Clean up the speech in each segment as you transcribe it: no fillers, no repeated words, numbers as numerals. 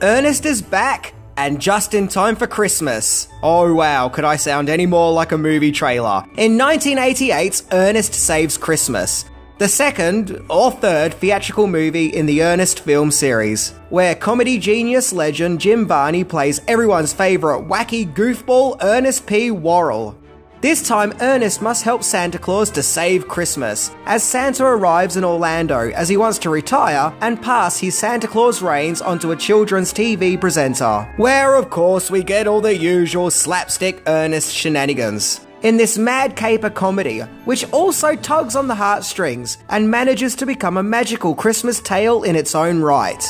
Ernest is back, and just in time for Christmas. Oh wow, could I sound any more like a movie trailer? In 1988's Ernest Saves Christmas, the second or third theatrical movie in the Ernest film series, where comedy genius legend Jim Varney plays everyone's favourite wacky goofball Ernest P. Worrell. This time, Ernest must help Santa Claus to save Christmas, as Santa arrives in Orlando as he wants to retire and pass his Santa Claus reins onto a children's TV presenter, where of course we get all the usual slapstick Ernest shenanigans. In this mad caper comedy, which also tugs on the heartstrings and manages to become a magical Christmas tale in its own right.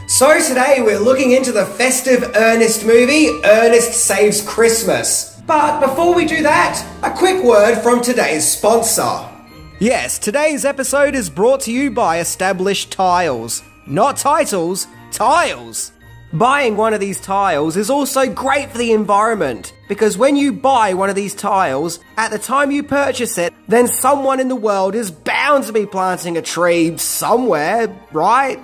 So today we're looking into the festive Ernest movie, Ernest Saves Christmas. But before we do that, a quick word from today's sponsor. Yes, today's episode is brought to you by Established Tiles. Not titles, tiles. Buying one of these tiles is also great for the environment, because when you buy one of these tiles, at the time you purchase it, then someone in the world is bound to be planting a tree somewhere, right?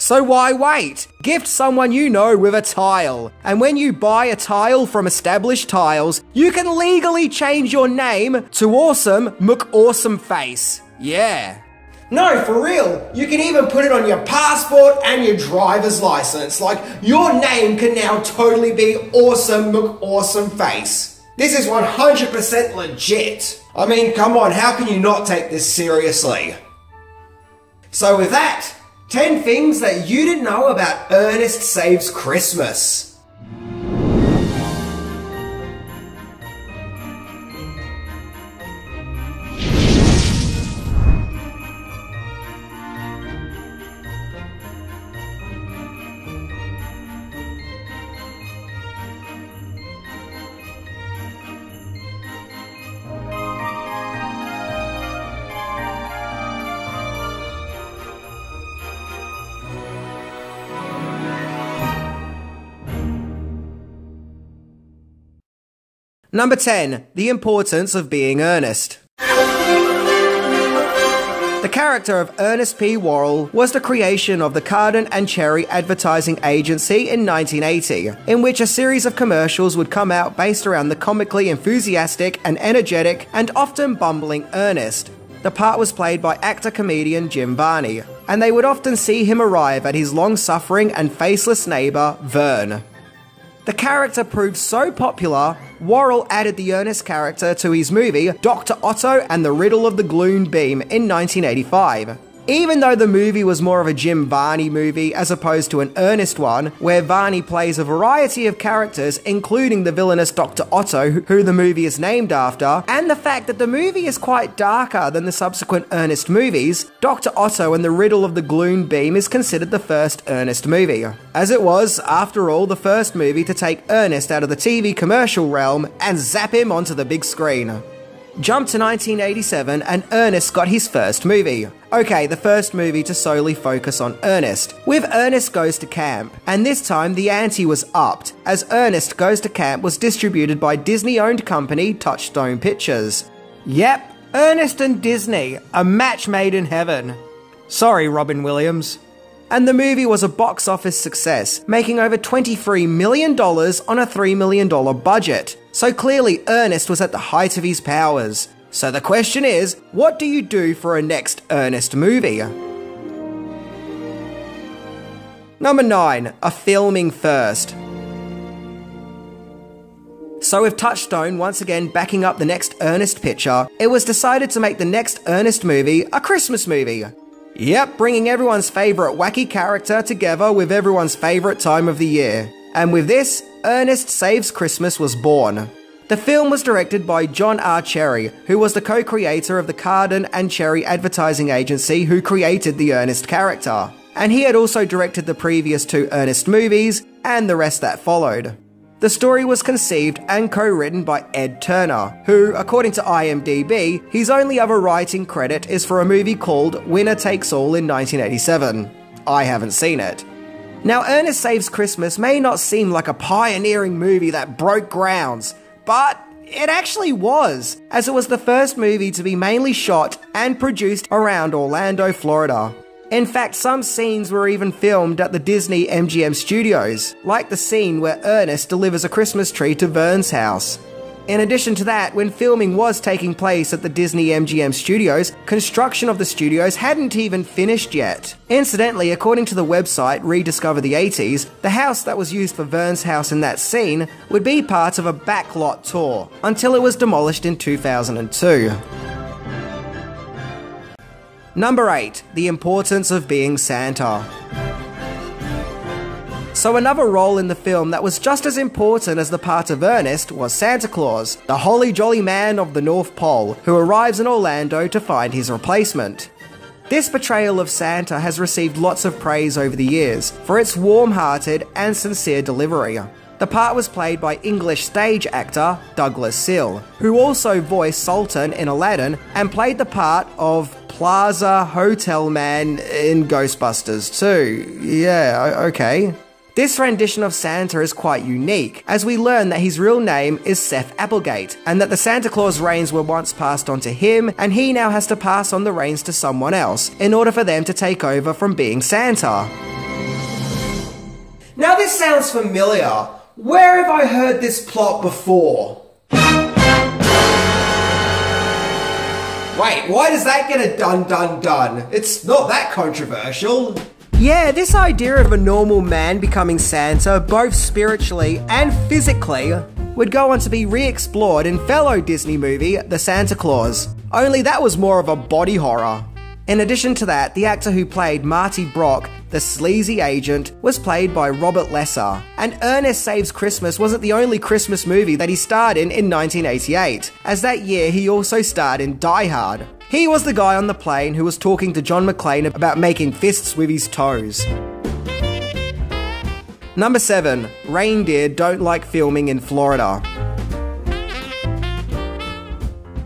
So why wait? Gift someone you know with a tile. And when you buy a tile from Established Tiles, you can legally change your name to Awesome McAwesomeface. Yeah. No, for real. You can even put it on your passport and your driver's license. Like, your name can now totally be Awesome McAwesomeface. This is 100% legit. I mean, come on, how can you not take this seriously? So with that, 10 things that you didn't know about Ernest Saves Christmas. Number 10. The importance of being earnest. The character of Ernest P. Worrell was the creation of the Cardin and Cherry Advertising Agency in 1980, in which a series of commercials would come out based around the comically enthusiastic and energetic and often bumbling Ernest. The part was played by actor-comedian Jim Varney, and they would often see him arrive at his long-suffering and faceless neighbour, Vern. The character proved so popular, Worrell added the Ernest character to his movie Dr. Otto and the Riddle of the Gloom Beam in 1985. Even though the movie was more of a Jim Varney movie as opposed to an Ernest one, where Varney plays a variety of characters including the villainous Dr. Otto, who the movie is named after, and the fact that the movie is quite darker than the subsequent Ernest movies, Dr. Otto and the Riddle of the Gloom Beam is considered the first Ernest movie, as it was, after all, the first movie to take Ernest out of the TV commercial realm and zap him onto the big screen. Jump to 1987 and Ernest got his first movie. Okay, the first movie to solely focus on Ernest, with Ernest Goes to Camp, and this time the ante was upped, as Ernest Goes to Camp was distributed by Disney-owned company Touchstone Pictures. Yep, Ernest and Disney, a match made in heaven. Sorry, Robin Williams. And the movie was a box office success, making over $23 million on a $3 million budget. So clearly Ernest was at the height of his powers. So the question is, what do you do for a next Ernest movie? Number 9. A filming first. So with Touchstone once again backing up the next Ernest picture, it was decided to make the next Ernest movie a Christmas movie. Yep, bringing everyone's favourite wacky character together with everyone's favourite time of the year. And with this, Ernest Saves Christmas was born. The film was directed by John R. Cherry, who was the co-creator of the Cardin and Cherry Advertising Agency who created the Ernest character. And he had also directed the previous 2 Ernest movies, and the rest that followed. The story was conceived and co-written by Ed Turner, who, according to IMDb, his only other writing credit is for a movie called Winner Takes All in 1987. I haven't seen it. Now, Ernest Saves Christmas may not seem like a pioneering movie that broke grounds, but it actually was, as it was the first movie to be mainly shot and produced around Orlando, Florida. In fact, some scenes were even filmed at the Disney MGM studios, like the scene where Ernest delivers a Christmas tree to Vern's house. In addition to that, when filming was taking place at the Disney MGM studios, construction of the studios hadn't even finished yet. Incidentally, according to the website Rediscover the 80s, the house that was used for Vern's house in that scene would be part of a backlot tour, until it was demolished in 2002. Number 8. The importance of being Santa. So another role in the film that was just as important as the part of Ernest was Santa Claus, the holly jolly man of the North Pole, who arrives in Orlando to find his replacement. This portrayal of Santa has received lots of praise over the years for its warm-hearted and sincere delivery. The part was played by English stage actor Douglas Sill, who also voiced Sultan in Aladdin and played the part of Plaza Hotel Man in Ghostbusters too. Yeah, okay. This rendition of Santa is quite unique, as we learn that his real name is Seth Applegate, and that the Santa Claus reins were once passed on to him, and he now has to pass on the reins to someone else, in order for them to take over from being Santa. Now this sounds familiar. Where have I heard this plot before? Wait, why does that get a dun? It's not that controversial. Yeah, this idea of a normal man becoming Santa, both spiritually and physically, would go on to be re-explored in fellow Disney movie, The Santa Claus. Only that was more of a body horror. In addition to that, the actor who played Marty Brock, the sleazy agent, was played by Robert Lesser. And Ernest Saves Christmas wasn't the only Christmas movie that he starred in 1988, as that year he also starred in Die Hard. He was the guy on the plane who was talking to John McClane about making fists with his toes. Number 7. Reindeer don't like filming in Florida.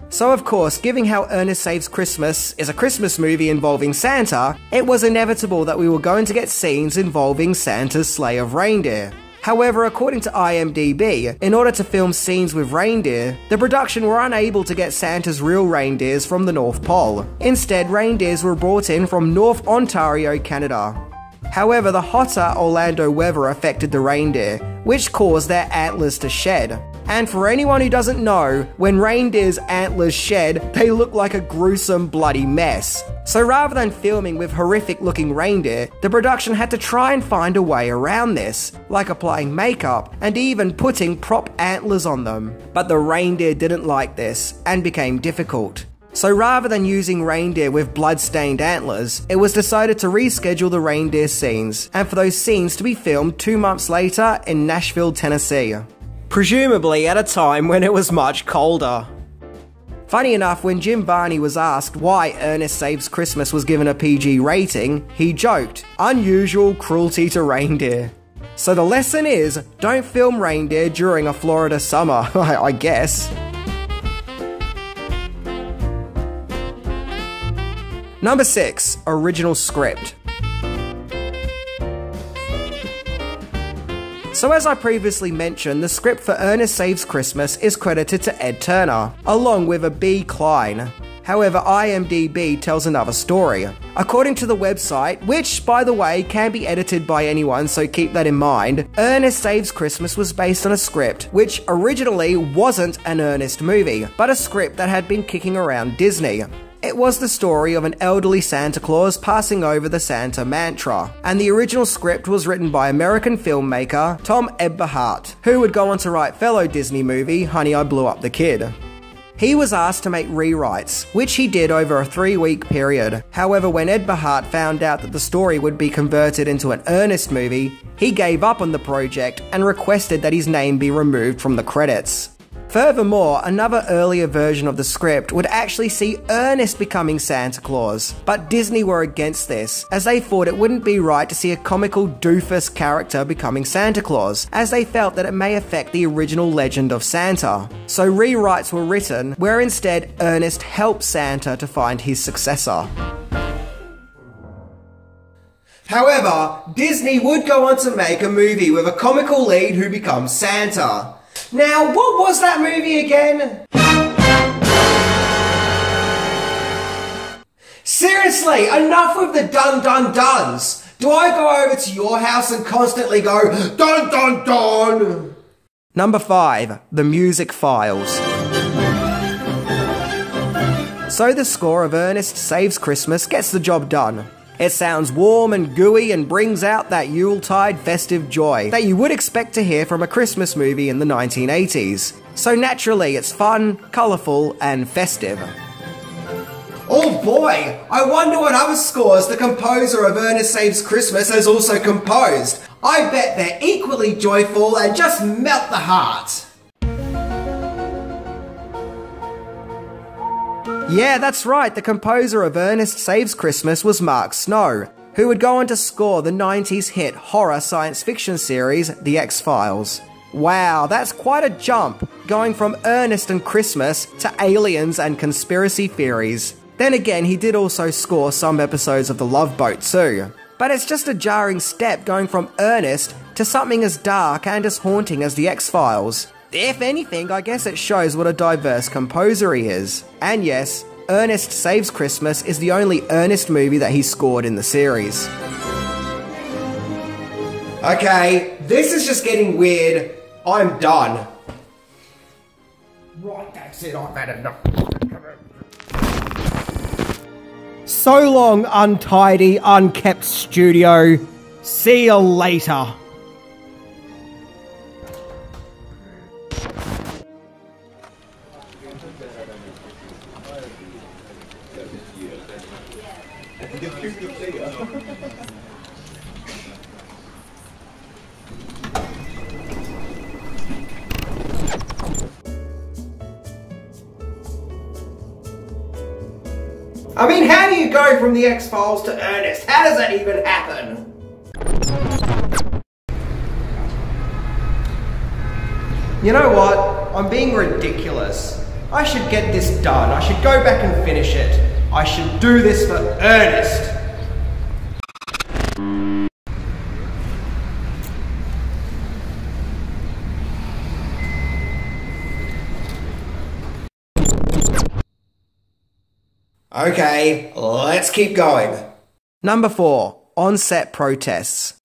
So of course, given how Ernest Saves Christmas is a Christmas movie involving Santa, it was inevitable that we were going to get scenes involving Santa's sleigh of reindeer. However, according to IMDb, in order to film scenes with reindeer, the production were unable to get Santa's real reindeers from the North Pole. Instead, reindeers were brought in from North Ontario, Canada. However, the hotter Orlando weather affected the reindeer, which caused their antlers to shed. And for anyone who doesn't know, when reindeer's antlers shed, they look like a gruesome, bloody mess. So rather than filming with horrific looking reindeer, the production had to try and find a way around this, like applying makeup and even putting prop antlers on them. But the reindeer didn't like this and became difficult. So rather than using reindeer with blood-stained antlers, it was decided to reschedule the reindeer scenes, and for those scenes to be filmed 2 months later in Nashville, Tennessee. Presumably at a time when it was much colder. Funny enough, when Jim Varney was asked why Ernest Saves Christmas was given a PG rating, he joked, "Unusual cruelty to reindeer." So the lesson is, don't film reindeer during a Florida summer, I guess. Number 6. Original script. So as I previously mentioned, the script for Ernest Saves Christmas is credited to Ed Turner, along with a B. Klein. However, IMDb tells another story. According to the website, which, by the way, can be edited by anyone, so keep that in mind, Ernest Saves Christmas was based on a script which originally wasn't an Ernest movie, but a script that had been kicking around Disney. It was the story of an elderly Santa Claus passing over the Santa mantra, and the original script was written by American filmmaker Tom Eberhardt, who would go on to write fellow Disney movie Honey, I Blew Up the Kid. He was asked to make rewrites, which he did over a 3-week period. However, when Eberhardt found out that the story would be converted into an Ernest movie, he gave up on the project and requested that his name be removed from the credits. Furthermore, another earlier version of the script would actually see Ernest becoming Santa Claus, but Disney were against this, as they thought it wouldn't be right to see a comical doofus character becoming Santa Claus, as they felt that it may affect the original legend of Santa. So rewrites were written, where instead Ernest helped Santa to find his successor. However, Disney would go on to make a movie with a comical lead who becomes Santa. Now, what was that movie again? Seriously, enough with the dun-dun-duns! Do I go over to your house and constantly go, dun-dun-dun? Number 5. The Music Files. So the score of Ernest Saves Christmas gets the job done. It sounds warm and gooey and brings out that Yuletide festive joy that you would expect to hear from a Christmas movie in the 1980s. So naturally, it's fun, colourful, and festive. Oh boy! I wonder what other scores the composer of Ernest Saves Christmas has also composed. I bet they're equally joyful and just melt the heart. Yeah, that's right, the composer of Ernest Saves Christmas was Mark Snow, who would go on to score the 90s hit horror science fiction series, The X-Files. Wow, that's quite a jump, going from Ernest and Christmas to aliens and conspiracy theories. Then again, he did also score some episodes of The Love Boat too. But it's just a jarring step going from Ernest to something as dark and as haunting as The X-Files. If anything, I guess it shows what a diverse composer he is. And yes, Ernest Saves Christmas is the only Ernest movie that he scored in the series. Okay, this is just getting weird. I'm done. Right, that's it, I've had enough. So long, untidy, unkept studio. See you later. I mean, how do you go from the X-Files to Ernest? How does that even happen? You know what? I'm being ridiculous. I should get this done. I should go back and finish it. I should do this for Ernest. Okay, let's keep going. Number 4. Onset protests.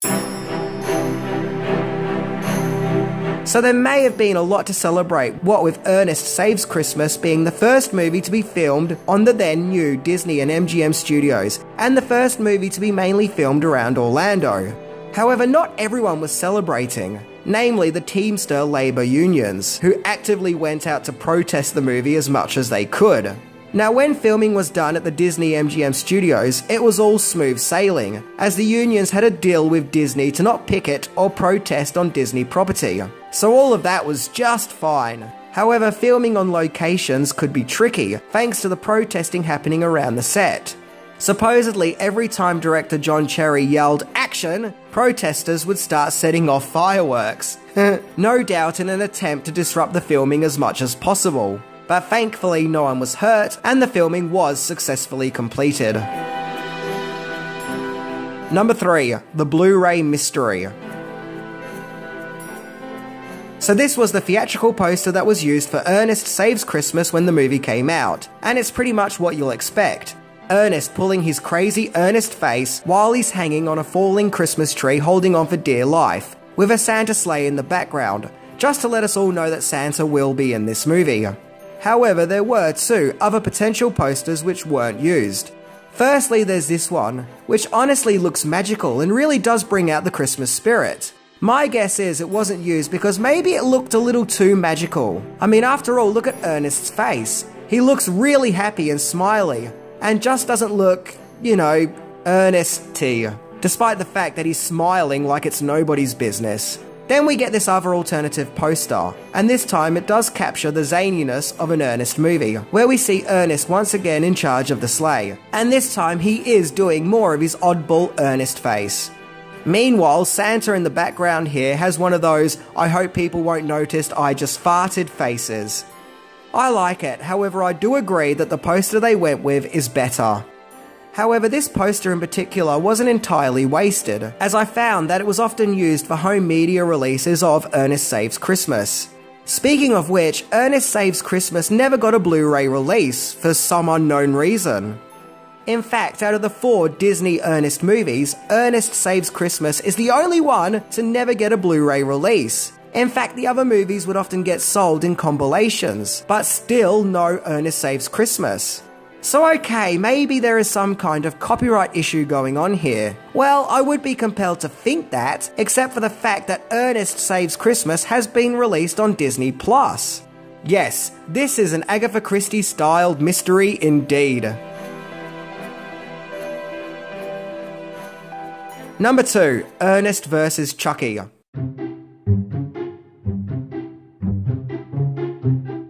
So there may have been a lot to celebrate, what with Ernest Saves Christmas being the first movie to be filmed on the then new Disney and MGM studios, and the first movie to be mainly filmed around Orlando. However, not everyone was celebrating, namely the Teamster labour unions, who actively went out to protest the movie as much as they could. Now, when filming was done at the Disney MGM studios, it was all smooth sailing, as the unions had a deal with Disney to not picket or protest on Disney property. So all of that was just fine. However, filming on locations could be tricky, thanks to the protesting happening around the set. Supposedly, every time director John Cherry yelled, "Action!", protesters would start setting off fireworks. No doubt in an attempt to disrupt the filming as much as possible. But thankfully no one was hurt, and the filming was successfully completed. Number 3. The Bluray Mystery. So this was the theatrical poster that was used for Ernest Saves Christmas when the movie came out, and it's pretty much what you'll expect. Ernest pulling his crazy Ernest face while he's hanging on a falling Christmas tree holding on for dear life, with a Santa sleigh in the background, just to let us all know that Santa will be in this movie. However, there were 2 other potential posters which weren't used. Firstly, there's this one, which honestly looks magical and really does bring out the Christmas spirit. My guess is it wasn't used because maybe it looked a little too magical. I mean, after all, look at Ernest's face. He looks really happy and smiley, and just doesn't look, you know, Ernest-y, despite the fact that he's smiling like it's nobody's business. Then we get this other alternative poster, and this time it does capture the zaniness of an Ernest movie, where we see Ernest once again in charge of the sleigh, and this time he is doing more of his oddball Ernest face. Meanwhile, Santa in the background here has one of those "I hope people won't notice I just farted" faces. I like it, however I do agree that the poster they went with is better. However, this poster in particular wasn't entirely wasted, as I found that it was often used for home media releases of Ernest Saves Christmas. Speaking of which, Ernest Saves Christmas never got a Blu-ray release, for some unknown reason. In fact, out of the 4 Disney Ernest movies, Ernest Saves Christmas is the only one to never get a Blu-ray release. In fact, the other movies would often get sold in compilations, but still no Ernest Saves Christmas. So okay, maybe there is some kind of copyright issue going on here. Well, I would be compelled to think that, except for the fact that Ernest Saves Christmas has been released on Disney+. Yes, this is an Agatha Christie-styled mystery indeed. Number 2, Ernest vs. Chucky.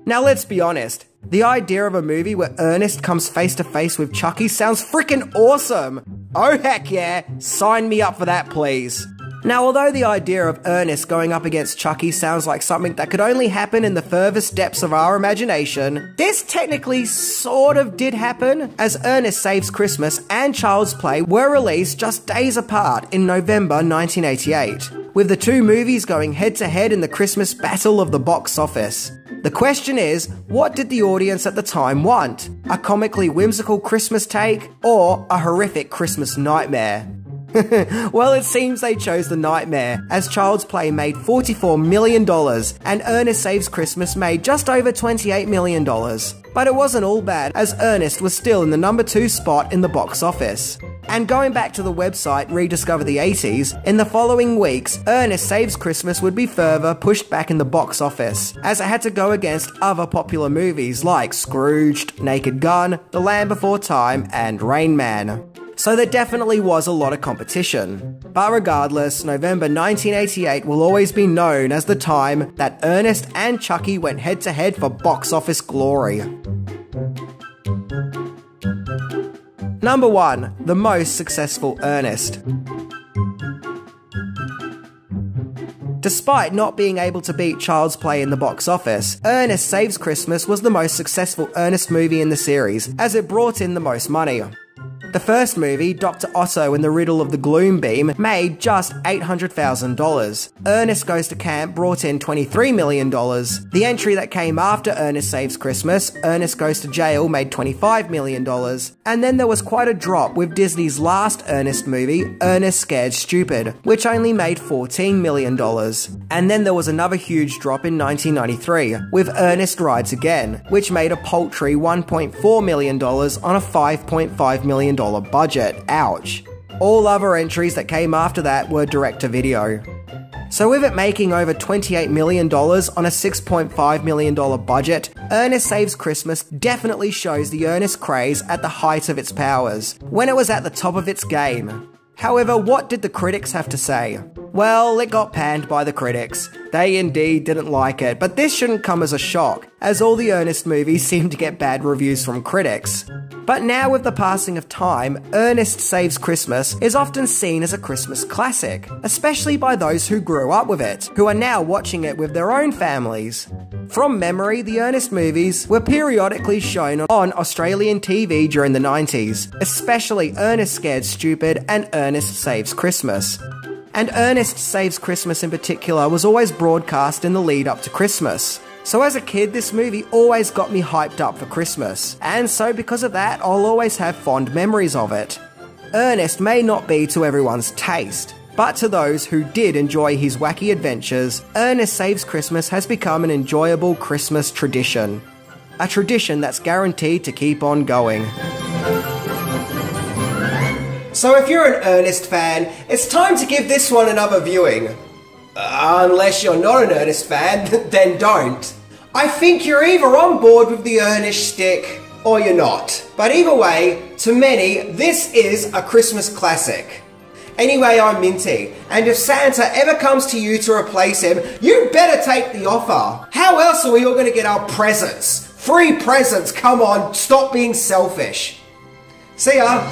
Now let's be honest, the idea of a movie where Ernest comes face to face with Chucky sounds freaking awesome! Oh heck yeah, sign me up for that please. Now although the idea of Ernest going up against Chucky sounds like something that could only happen in the furthest depths of our imagination, this technically sort of did happen, as Ernest Saves Christmas and Child's Play were released just days apart in November 1988, with the 2 movies going head to head in the Christmas battle of the box office. The question is, what did the audience at the time want? A comically whimsical Christmas take, or a horrific Christmas nightmare? Well, it seems they chose the nightmare, as Child's Play made $44 million and Ernest Saves Christmas made just over $28 million. But it wasn't all bad, as Ernest was still in the number 2 spot in the box office. And going back to the website Rediscover the 80s, in the following weeks, Ernest Saves Christmas would be further pushed back in the box office, as it had to go against other popular movies like Scrooged, Naked Gun, The Land Before Time, and Rain Man. So there definitely was a lot of competition. But regardless, November 1988 will always be known as the time that Ernest and Chucky went head to head for box office glory. Number 1, the most successful Ernest. Despite not being able to beat Child's Play in the box office, Ernest Saves Christmas was the most successful Ernest movie in the series, as it brought in the most money. The first movie, Dr. Otto and the Riddle of the Gloom Beam, made just $800,000. Ernest Goes to Camp brought in $23 million. The entry that came after Ernest Saves Christmas, Ernest Goes to Jail, made $25 million. And then there was quite a drop with Disney's last Ernest movie, Ernest Scared Stupid, which only made $14 million. And then there was another huge drop in 1993, with Ernest Rides Again, which made a paltry $1.4 million on a $5.5 million budget. Ouch. All other entries that came after that were direct-to-video. So with it making over $28 million on a $6.5 million budget, Ernest Saves Christmas definitely shows the Ernest craze at the height of its powers, when it was at the top of its game. However, what did the critics have to say? Well, it got panned by the critics. They indeed didn't like it, but this shouldn't come as a shock, as all the Ernest movies seem to get bad reviews from critics. But now with the passing of time, Ernest Saves Christmas is often seen as a Christmas classic, especially by those who grew up with it, who are now watching it with their own families. From memory, the Ernest movies were periodically shown on Australian TV during the 90s, especially Ernest Scared Stupid and Ernest Saves Christmas. And Ernest Saves Christmas in particular was always broadcast in the lead up to Christmas. So as a kid, this movie always got me hyped up for Christmas, and so because of that, I'll always have fond memories of it. Ernest may not be to everyone's taste, but to those who did enjoy his wacky adventures, Ernest Saves Christmas has become an enjoyable Christmas tradition. A tradition that's guaranteed to keep on going. So if you're an Ernest fan, it's time to give this one another viewing. Unless you're not an Ernest fan, then don't. I think you're either on board with the Ernest stick, or you're not. But either way, to many, this is a Christmas classic. Anyway, I'm Minty, and if Santa ever comes to you to replace him, you better take the offer. How else are we all going to get our presents? Free presents, come on, stop being selfish. See ya.